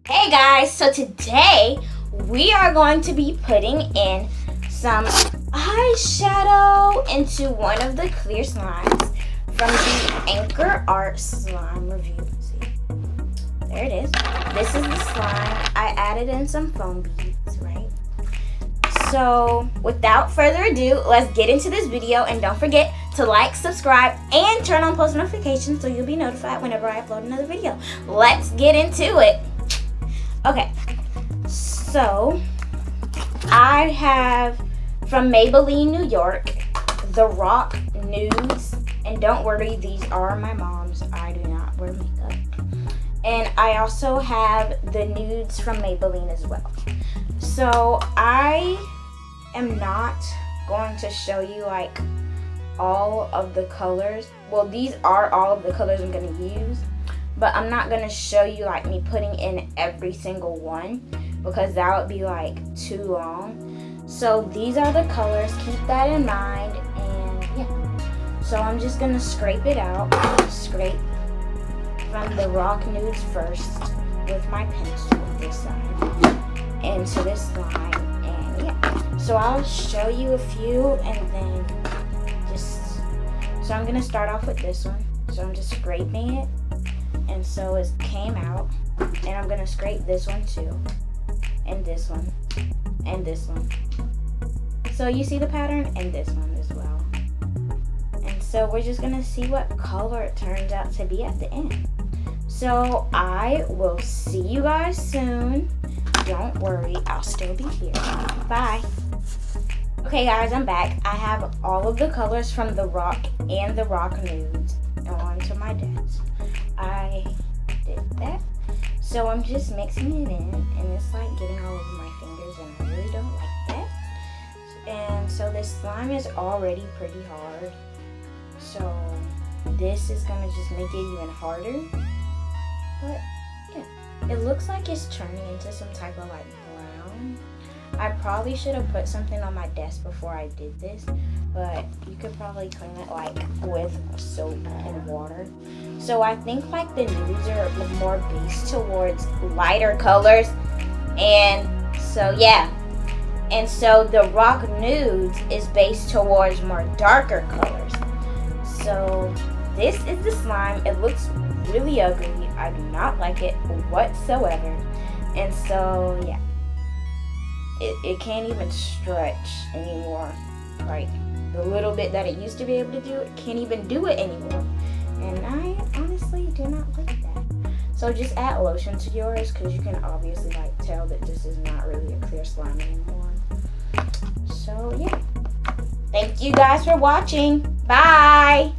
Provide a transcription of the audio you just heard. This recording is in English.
Hey guys, so today we are going to be putting in some eyeshadow into one of the clear slimes from the Anker Art Slime review. See, there it is. This is the slime. I added in some foam beads, right? So without further ado, let's get into this video, and don't forget to like, subscribe, and turn on post notifications so you'll be notified whenever I upload another video. Let's get into it. Okay, so I have from Maybelline, New York, the Rock Nudes, and don't worry, these are my mom's. I do not wear makeup. And I also have the nudes from Maybelline as well. So I am not going to show you like all of the colors. Well, these are all of the colors I'm going to use, but I'm not going to show you like me putting in every single one because that would be like too long. So these are the colors, keep that in mind. And yeah, so I'm just going to scrape it out. Scrape from the Rock Nudes first with my pencil this side into this line. And yeah, so I'll show you a few, and then so I'm going to start off with this one. So I'm just scraping it, and so it came out, and I'm going to scrape this one too, and this one, and this one. So you see the pattern, and this one as well. And so we're just going to see what color it turns out to be at the end. So I will see you guys soon. Don't worry, I'll still be here. Bye. Okay guys, I'm back. I have all of the colors from the Rock and the Rock Nudes onto my desk. I did that. So I'm just mixing it in, and it's like getting all over my fingers, and I really don't like that. And so this slime is already pretty hard. So this is gonna just make it even harder. But yeah, it looks like it's turning into some type of like brown. I probably should have put something on my desk before I did this, but you could probably clean it like with soap and water. So I think like the nudes are more based towards lighter colors, and so yeah. And so the Rock Nudes is based towards more darker colors. So this is the slime. It looks really ugly. I do not like it whatsoever. And so yeah. It can't even stretch anymore. Like the little bit that it used to be able to do, it can't even do it anymore. And I honestly do not like that. So just add lotion to yours, because you can obviously like tell that this is not really a clear slime anymore. So yeah. Thank you guys for watching. Bye.